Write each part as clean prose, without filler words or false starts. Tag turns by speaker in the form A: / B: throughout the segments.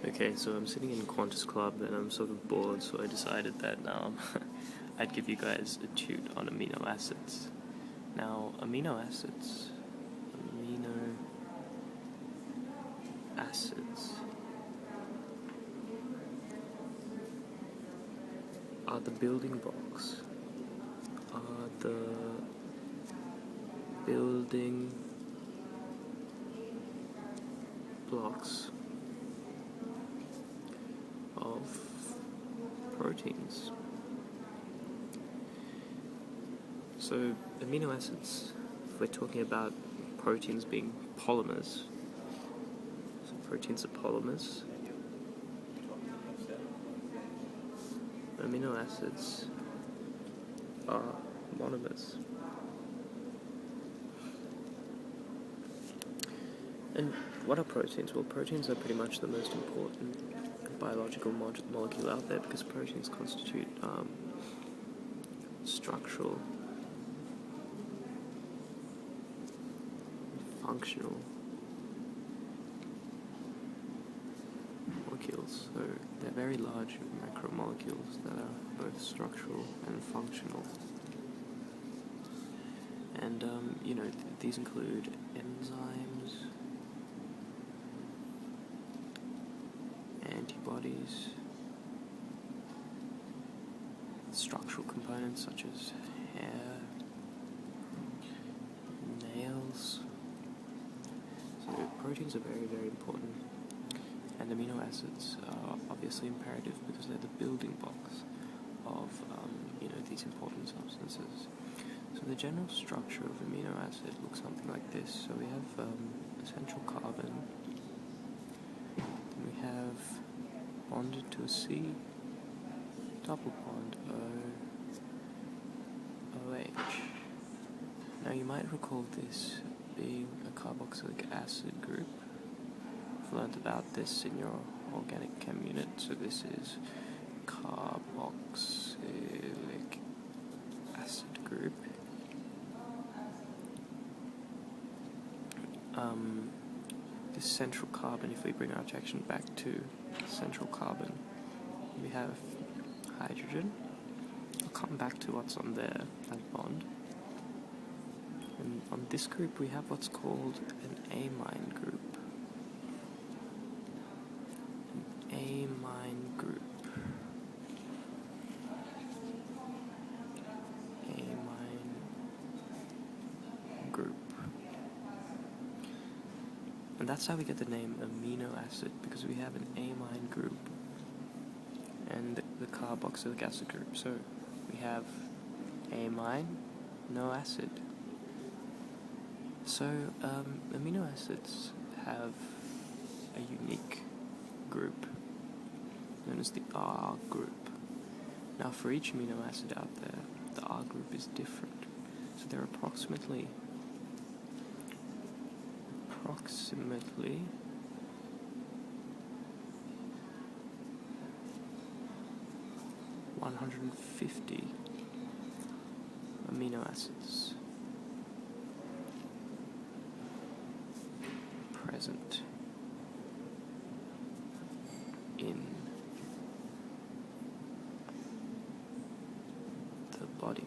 A: Okay, so I'm sitting in Qantas Club and I'm sort of bored, so I decided that I'd give you guys a tute on amino acids. Now, amino acids are the building blocks, are the building blocks of proteins. So amino acids, if we're talking about proteins being polymers, so proteins are polymers, amino acids are monomers. And what are proteins? Well, proteins are pretty much the most important biological molecule out there because proteins constitute structural, functional molecules. So they're very large macromolecules that are both structural and functional. And these include enzymes, antibodies, structural components such as hair, nails. So proteins are very, very important, and amino acids are obviously imperative because they're the building blocks of these important substances. So the general structure of amino acid looks something like this. So we have essential carbon, then we have bonded to a C, double bond OH. Now you might recall this being a carboxylic acid group. You've learned about this in your organic chem unit, so this is carboxylic acid group. This central carbon, if we bring our attention back to central carbon, we have hydrogen. I'll come back to what's on there, that bond. And on this group we have what's called an amine group. An amine group. Amine group. And that's how we get the name amino acid, because we have an amine group and the carboxylic acid group. So we have amine, no acid. So amino acids have a unique group known as the R group. Now for each amino acid out there, the R group is different. So there are approximately 150 amino acids present in the body.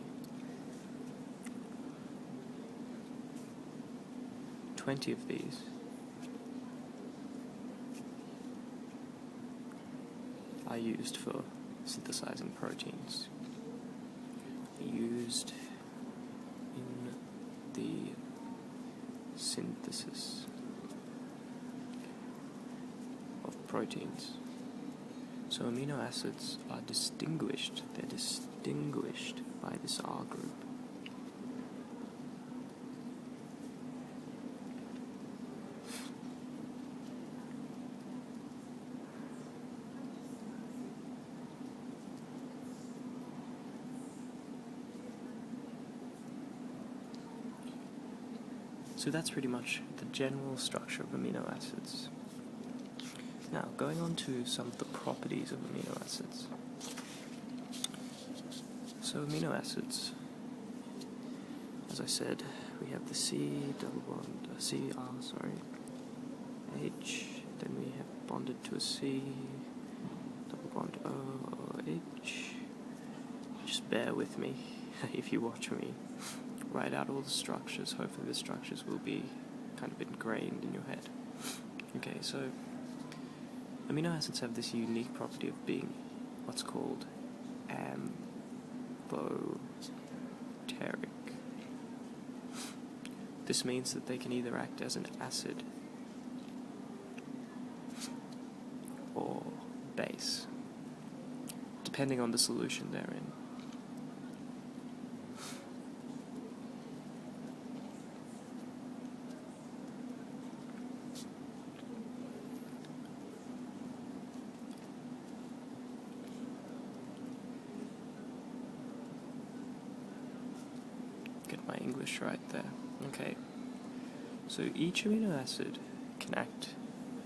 A: 20 of these are used for synthesizing proteins, used in the synthesis of proteins. So amino acids are distinguished, they're distinguished by this R group. So that's pretty much the general structure of amino acids. Now, going on to some of the properties of amino acids. So amino acids, as I said, we have the C double bond, H, then we have bonded to a C, double bond OH. Just bear with me if you watch me write out all the structures. Hopefully the structures will be kind of ingrained in your head. Okay, so amino acids have this unique property of being what's called amphoteric. This means that they can either act as an acid or base, depending on the solution they're in. Get my English right there. Okay, so each amino acid can act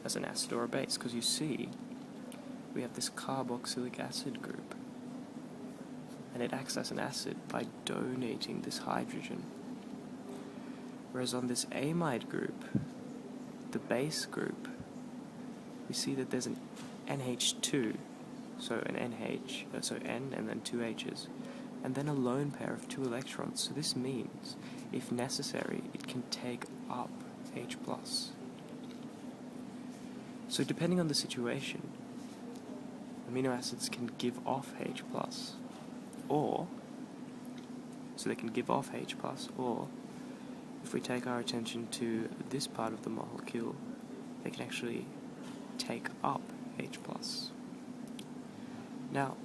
A: as an acid or a base, because you see we have this carboxylic acid group, and it acts as an acid by donating this hydrogen. Whereas on this amide group, the base group, we see that there's an NH2, so an NH, so N and then two H's, and then a lone pair of 2 electrons. So this means, if necessary, it can take up H+. So depending on the situation, amino acids can give off H+, or, so they can give off H+, or, if we take our attention to this part of the molecule, they can actually take up H+. Now,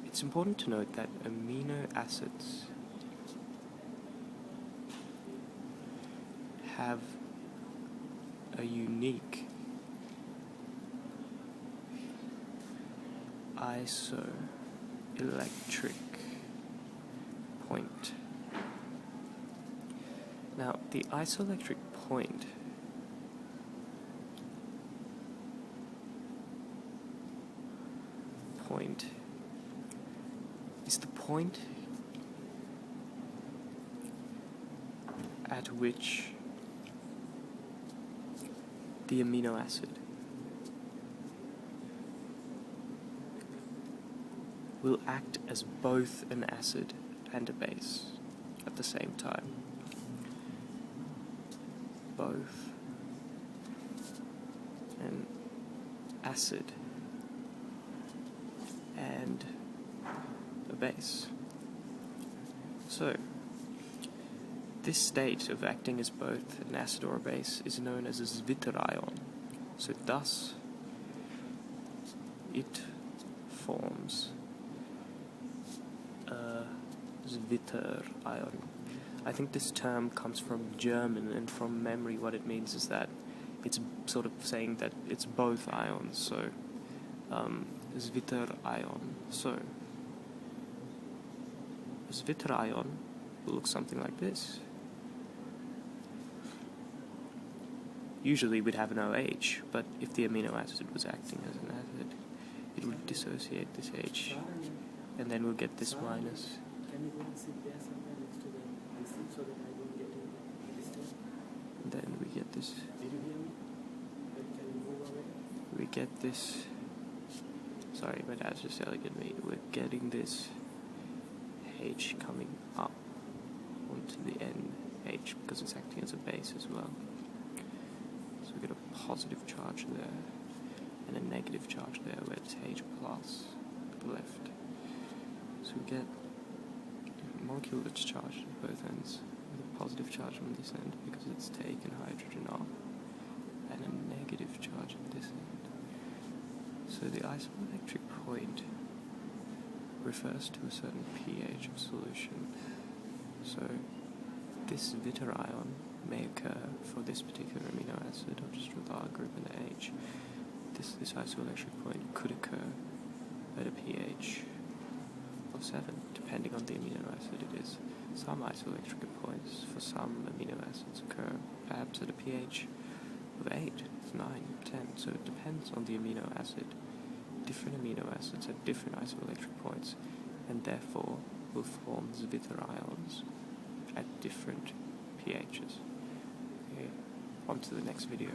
A: it's important to note that amino acids have a unique isoelectric point. Now, the isoelectric point is the point at which the amino acid will act as both an acid and a base at the same time. Both an acid and a base. So, this state of acting as both an acid or a base is known as a zwitterion. So thus, it forms a zwitterion. I think this term comes from German, and from memory what it means is that it's sort of saying that it's both ions, so zwitterion. So, a zwitterion will look something like this. Usually we'd have an OH, but if the amino acid was acting as an acid, it would dissociate this H, and then we'll get this minus.
B: Can you go and sit there somewhere next to the receipt so that I don't get disturbed?
A: And then we get this.
B: Did you hear me? Can you move away?
A: We get this. Sorry, my dad's just yelling at me. We're getting this H coming up onto the NH because it's acting as a base as well. So we get a positive charge there and a negative charge there where it's H plus to the left. So we get a molecule that's charged at both ends with a positive charge on this end because it's taken hydrogen off, and a negative charge at this end. So the isoelectric point refers to a certain pH of solution. So this zwitterion may occur for this particular amino acid, or just with our group in the H. This isoelectric point could occur at a pH of 7, depending on the amino acid it is. Some isoelectric points for some amino acids occur perhaps at a pH of 8, 9, 10, so it depends on the amino acid. Different amino acids have different isoelectric points, and therefore will form zwitterions at different pHs. Okay, on to the next video.